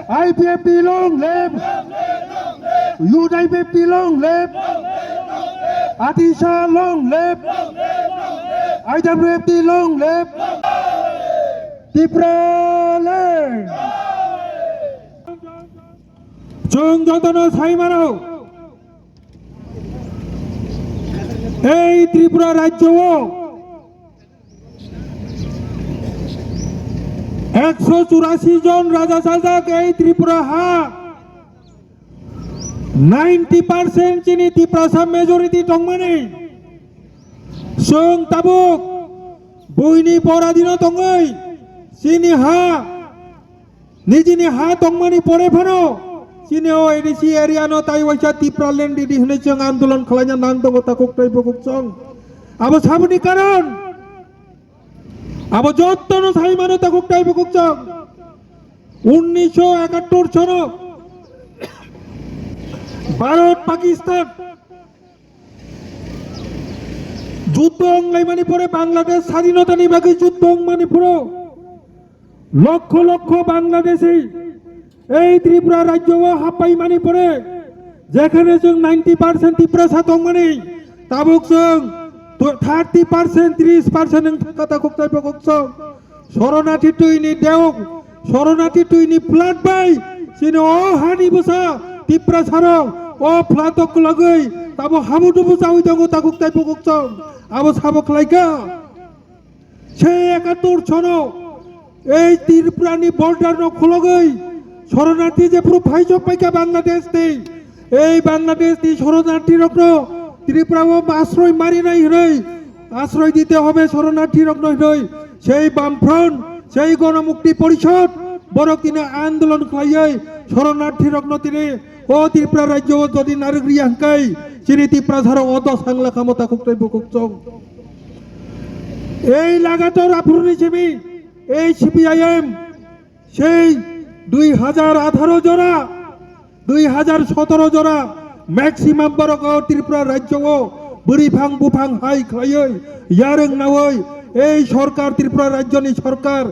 IPFT long live, UIPFT long live, Atisha long live, IWFT long live, Tripura land. জনগণনা সাইমানো এই ত্রিপুরা রাজ্য 184 জন রাজা সাজাক এই ত্রিপুরা হা 90% চিনি ত্রিপুরা মেজরিটি টংমানি সং তাবুক বইনি পরাধীন টঙ্গই চিনি হা নিজনি হা টংমানি পরে ফানো চিনিও এডিসি এরিয়ানো তাই ওইসা ত্রিপুরা ল্যান্ড দিদি হনে जों আন্দোলন খালাইনা নাং দङ তাকুক তাই বকুক जों আবো সাবনি কারণ আবো যত্তনো সাইমানো তাকুক তাই বকুক जों 1971 সন ভারত পাকিস্তান যুদ্ধ অংলাইমানি পরে বাংলাদেশ স্বাধীনতা নিবাকে যুদ্ধ অংমানি পুরো লক্ষ লক্ষ বাংলাদেশী এই ত্রিপুরা রাজ্য হাপাই মানি পরে যেখানে जों 90% ত্রিপুরা সাতং মানি তাবুক जों 30% 30% কথা কুকতাই বকুক जों শরণার্থী তুইনি দেও শরণার্থী তুইনি ফ্লাড বাই সিনে ও হানি বসা ত্রিপুরা ছাড়ো ও ফ্লাটক লাগৈ তাবো হামুটু বসা হই দङ তাকুকতাই বকুক जों আবো সাবক লাইকা সে 71 সন এই ত্রিপুরানি বর্ডার ন খলগৈ শরণার্থী যে পুরো ফাইজক পাইকা বাংলাদেশ নেই এই বাংলাদেশ দি শরণার্থী রত্ন ত্রিপুরা আশ্রয় মারি নাই হই আশ্রয় দিতে হবে শরণার্থী রত্ন হই সেই বামফ্রন্ট সেই গণমুক্তি পরিষদ বড় তিনি আন্দোলন খাইयै শরণার্থী রত্ন তিনি ও ত্রিপুরা রাজ্য যদি নারী হাঙ্কাই চিনি ত্রিপুরা ছাড়া অদ সাংলা ক্ষমতা কুকতাই বকুক जों এই লাগাতার আফুরনি চিমি এই সিপিআইএম সেই 2018 জোড়া 2017 জোড়া ম্যাক্সিমাম বরক ত্রিপুরা রাজ্য বুড়িফাং বুফাং হাই খাইयै ইয়ারং নাওই এই সরকার ত্রিপুরা রাজ্যনি সরকার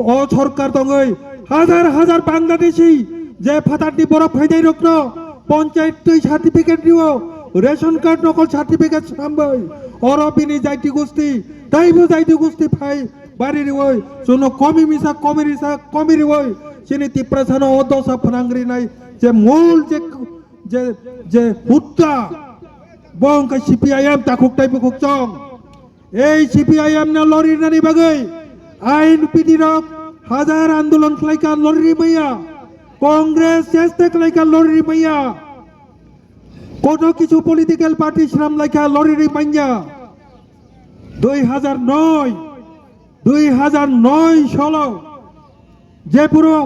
ও সরকার দঙৈ হাজার হাজার বাংলাদেশি যে ফাটাটি বরফ ফাইদাই রক্ন পঞ্চায়েত তুই সার্টিফিকেট দিও রেশন কার্ড নকল সার্টিফিকেট সামবাই অরবিনি যাইতি গোষ্ঠী তাইবো যাইতি গোষ্ঠী ফাই বাড়ি রিওই জন্য কমি মিসা কমি রিওই চিনি ত্রিপুরা ছানো অদশা ফনাংরি নাই যে মূল যে যে হুত্তা বংকা সিপিআইএম তাকুক তাই বকুক जों এই সিপিআইএম না লরি নানি বাগৈ আইন পিডিরক হাজার আন্দোলন খাইকা লরি মাইয়া কংগ্রেস চেষ্টা খাইকা লরি মাইয়া কত কিছু পলিটিক্যাল পার্টি শ্রাম লাইকা লরি মাইয়া 2009 সাল যে পুরো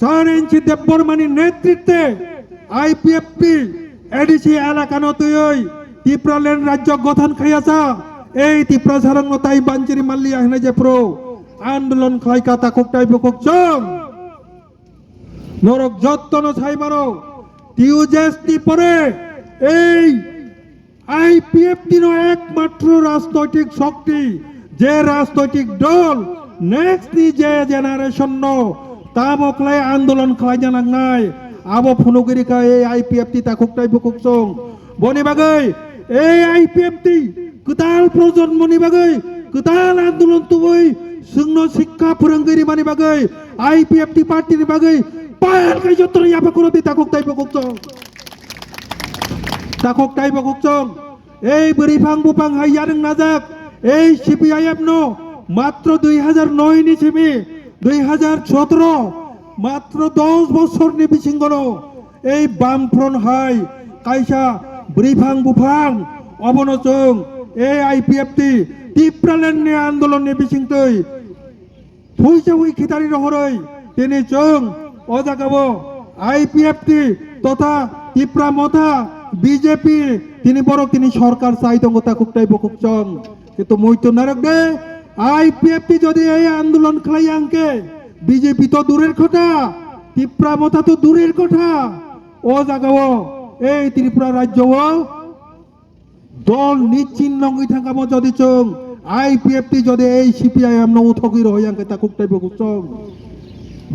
4 ইঞ্চি দেববর্মানি নেতৃত্বে আইপিএফটি এডিসি এলাকানো তুই ত্রিপুরা ল্যান্ড রাজ্য গঠন খাইয়াছা এই ত্রিপুরা সারঙ্গ তাই বাঞ্চিরি মাল্লি আহনে যে পুরো আন্দোলন খাইকা তাকুক তাই বকুক जों নরক যত্তন ছাইমানো টিউজেসটি পরে এই আইপিএফটি নো একমাত্র রাজনৈতিক শক্তি যে রাজনৈতিক দল নেক্সট যে জেনারেশন নো তাবকলাই আন্দোলন খাই জানাংনাই আবো ফুনুগিরিকা এই আইপিএফটি তাকুক তাই বকুক जों বনি বাগৈ এই আইপিএফটি গোদাল প্রজন্মনি বাগৈ গোদাল আন্দোলন তুই সুন্ন শিক্ষা ফোরঙ্গিরি মানি বাগৈ আইপিএফটি পার্টির বাগৈ পায়াল কাই যত্তর ইয়াবা করতি তাকুক তাই বকুক जों এই বুড়িফাং বুফাং হাইয়ারং নাজাক এই সিপিআইএম নো মাত্র 2009 নি ছিমি 2017 মাত্র 10 বছর নি বিসিঙ্গন এই বামফ্রন্ট হাই কাইসা বুড়িফাং বুফাং অবন जों এই আইপিএফটি ত্রিপুরা ল্যান্ড আন্দোলন নি বিসিংতৈ ফুইসা হুই খিতারি রহরই তিনি जों অজাগাবো আইপিএফটি তথা ত্রিপুরা মথা বিজেপি তিনি বড় তিনি সরকার চাই দङ তাকুক তাই বকুক जों কিন্তু মই তো নারক দে আইপিএফটি যদি এই আন্দোলন খাই আঙ্কে বিজেপি তো দূরের কথা ত্রিপুরা মথা তো দূরের কথা ও জাগাও এই ত্রিপুরা রাজ্য দল নিশ্চিন্ন হই থাকাম যদি जों আইপিএফটি যদি এই সিপিআইএম ন উঠগির হই আঙ্কে তাকুক তাই বকুক जों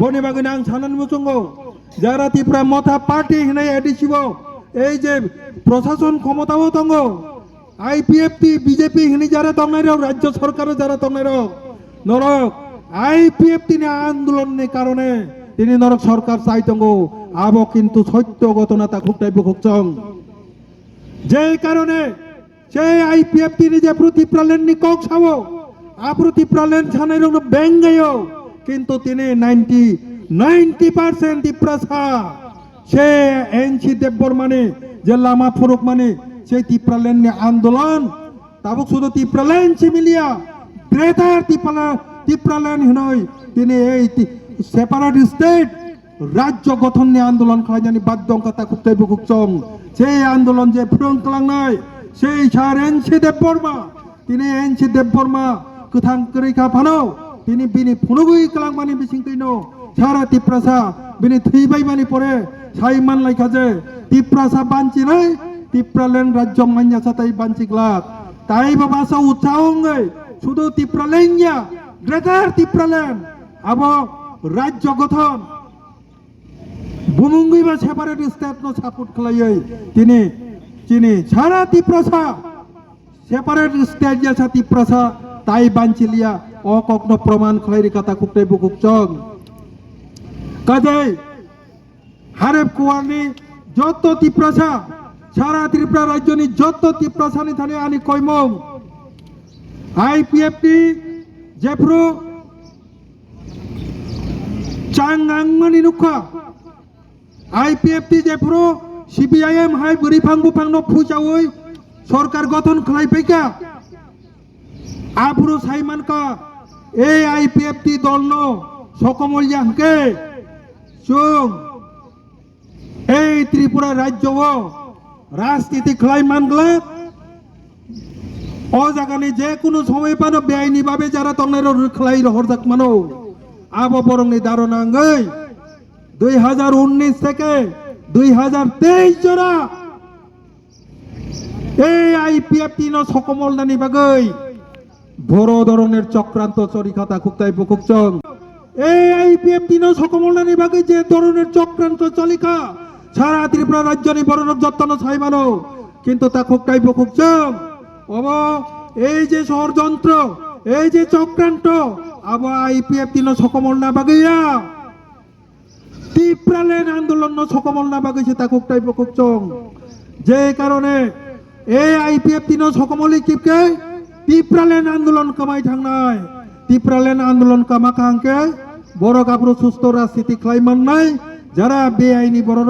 বনে বাগানে আং সানান মুচঙ্গ যারা ত্রিপুরা মথা পার্টি হিনে এডিসিব এই যে প্রশাসন ক্ষমতাও দङ আইপিএফটি বিজেপি হিনি যারা দংনাই রাজ্য সরকারও যারা দংনাই নরক আইপিএফটি আন্দোলনের কারণে তিনি নরক সরকার চাই দङ আবো কিন্তু সত্য ঘটনা তা খুবটাই বুকচং যে কারণে সেই আইপিএফটি নিজে প্রতিপ্রালেন নি কক সাবো আপ্রতিপ্রালেন ছানাই রং বেঙ্গায়ও কিন্তু তিনি 90% ত্রিপ্রাসা সে এনসি দেববর্মানে যে লামা ফরক মানে সেই ত্রিপ্রালেন আন্দোলন তাবুক শুধু ত্রিপ্রালেন সিমিলিয়া গ্রেটার ত্রিপ্রালেন হিনই তিনি এই সেপারেট স্টেট রাজ্য গঠন নিয়ে আন্দোলন খাইজানি বাধ্যং কথা খুবটাই বুকচং সেই আন্দোলন যে ফুরং কালাংনাই সেই সার এনসি দেববর্মা তিনি এনসি দেববর্মা কোথাং করিখা ফানো তিনি বিনি ফুনুগুই কালাংমানি বিসিংতৈনো সারা ত্রিপ্রাসা বিনি থৈবাই মানি পরে সাইমান লাইখা যে ত্রিপ্রাসা বাঞ্চিনাই ত্রিপ্রালেন রাজ্য মাইয়া সাতাই বাঞ্চিগ্লাক তাই বাবাসা উৎসাহঙ্গই শুধু ত্রিপ্রালেনয়া গ্রেটার ত্রিপ্রালেন আবো রাজ্য গঠন বুমুঙ্গি বা সেপারেট স্টেট নো সাপোর্ট খালাই তিনি সারা ত্রিপ্রাসা সেপারেট স্টেট যাছা ত্রিপ্রাসা তাই বাঞ্চিলিয়া অকগ্ন প্রমাণ খালাইরি কথা খুবটাই বুকুকচং কাজে হারেব কুয়ারনি যত ত্রিপ্রাসা সারা ত্রিপুরা রাজ্যনি যত ত্রিপ্রাসানি থানে আনি কইমং আইপিএফটি জেফ্রু চাংআংমানি নুখা আইপিএফটি জেফ্রু সিপিআইএম হাই বুরিফাং বুফাংনো ফুজাওই সরকার গঠন খালাইপাইকা আফরু সাইমানকা এই আইপিএফটি দলনো সকমলিয়া হাঁকে চুং এই ত্রিপুরা রাজ্য রাজনীতি খালাই মানগলা ও জায়গানি যে কোনো সময় পানো বেআইনি ভাবে যারা তংনের খালাই হরজাক মানো আবো বরংনি ধারণা আঙ্গই 2019 থেকে 2023 জোড়া এই আইপিএফটি ন সকমল নানি বাগৈ বড় ধরনের চক্রান্ত চরিখাতা খুবটাই বুকুকচং এই আইপিএফটি ন সকমল নানি বাগৈ যে ধরনের চক্রান্ত চলিকা সারা ত্রিপুরা রাজ্য নি বড় যত্ন ছাইমানো কিন্তু তা খুবটাই বুকুকচং অব এই যে ষড়যন্ত্র এই যে চক্রান্ত আবার আইপিএফটি ন সকমল না বাগৈয়া ত্রিপ্রালেন আন্দোলন ন সকমল না বাগৈছে তা খুবটাই বুকুকচং যে কারণে এই আইপিএফটি ন সকমলি কিপকে ত্রিপ্রালেন আন্দোলন কামাই থাংনাই ত্রিপ্রালেন আন্দোলন কামাকা হাঙ্কে বড় কাপড় সুস্থ রাজনীতি খাইমান নাই যারা বেআইনি বড়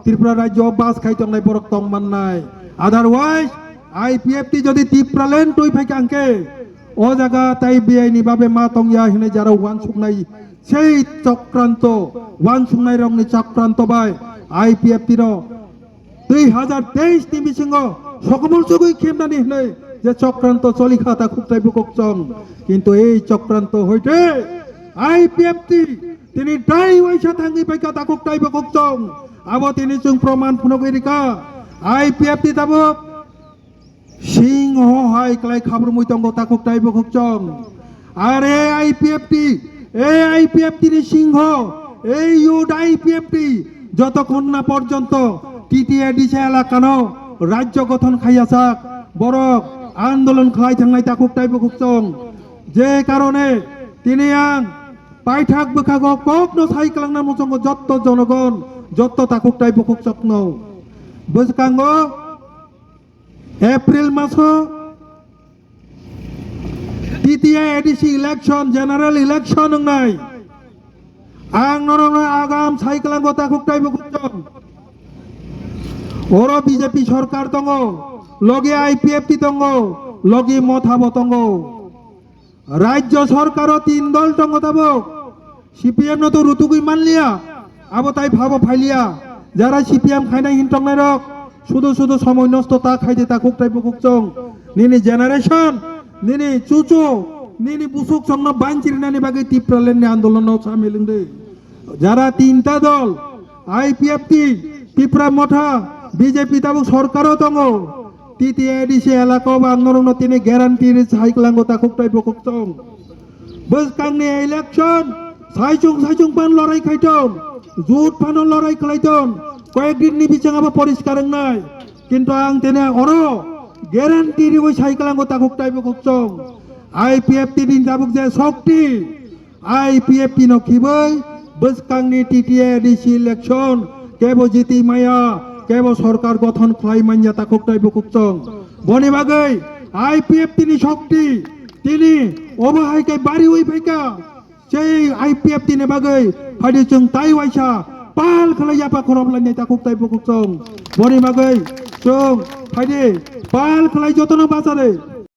ত্রিপুরা রাজ্য বাস খাইতংনাই বড় তংমান নাই আদারওয়াইজ আইপিএফটি যদি ত্রিপ্রালেন টই ফাইকে আঙ্কে ও জায়গা তাই বেআইনি ভাবে মা তংয়া হিনে যারা ওয়ান সুকনাই সেই চক্রান্ত ওয়ান সুকনাই রংনি চক্রান্ত বাই আইপিএফটি র 2023 নি বিসিঙ্গ সকমল চুগুই খেমনানি হিনে যে চক্রান্ত চলিখা তা খুবটাই বুকচং কিন্তু এই চক্রান্ত হইতে আইপিএফটি তিনি টাই ওইসা থাঙ্গি পাইকা তা খুবটাই বুকচং আবো তিনি চুং প্রমাণ ফুনগইরিকা আইপিএফটি তাবক সিংহ হাই ক্লাই খাবর মুইতঙ্গ তা খুবটাই বুকচং আর এই আইপিএফটি নি সিংহ এই ইউড আইপিএফটি যতক্ষণ না পর্যন্ত টিটিএডিসি এলাকানো রাজ্য গঠন খাইয়াছাক বড় আন্দোলন খাই থাংনাই তা খুবটাই বুকচং যে কারণে তিনি আং পাইঠাক বখাগ কগ্ন সাইকলাংনা মুচঙ্গ যত জনগণ যত তা খুবটাই বুকচং বুঝকাঙ্গ এপ্রিল মাস তৃতীয় এডিসি ইলেকশন জেনারেল ইলেকশন নাই আং নরং আগাম সাইকলাঙ্গ তা খুবটাই বুকচং ওর বিজেপি সরকার দङ লগে আইপিএফটি দङ লগে মথাবো দङ রাজ্য সরকারও 3 দল দङ তাবো সিপিএম ন তো রুতুগুই মানলিয়া আবো তাই ভাবো ফাইলিয়া যারা সিপিএম খাইনাই হিনটংনাই রক শুধু শুধু সময় নষ্ট তা খাইতে তা খুবটাই বুকচং নিনি জেনারেশন নিনি চুচু নিনি বুসুক সংন বাঞ্চির নানি বাগে ত্রিপ্রালেন আন্দোলন সামিলিংদে যারা 3টা দল আইপিএফটি ত্রিপুরা মঠা বিজেপি তাবো সরকারও দङ তৃতীয় এডিসি এলাকা আন্দোলন তিনি গ্যারান্টি হাইকলাঙ্গ তা খুবটাই বুকচং বুঝকাংনি ইলেকশন সাইচং পান লড়াই খাইতন জুট পানন লড়াই খাইতন কয়েকদিন নি বিচাং আবার পরিষ্কার নাই কিন্তু আং তেনে অর গ্যারান্টি রি ওই সাইকেল তাকুক টাইপ কুকচং IPF দিন যাবুক যে শক্তি IPF নখিবই বসকাংনি TTA DC ইলেকশন কেব জিতি মায়া কেব সরকার গঠন খাই মাইয়া তাকুক টাইপ কুকচং বনি বাগৈ IPF তিনি শক্তি তিনি অবহাইকে বাড়ি ওই ফাইকা সেই IPF তিনি বাগৈ ফাইদি जों তাই ওয়াইসা পাল খালাইয়া পা খরম লাইনে তাকুক টাইপ কুকচং বনি বাগৈ जों ফাইদি পাল খালাই যতন বাজারে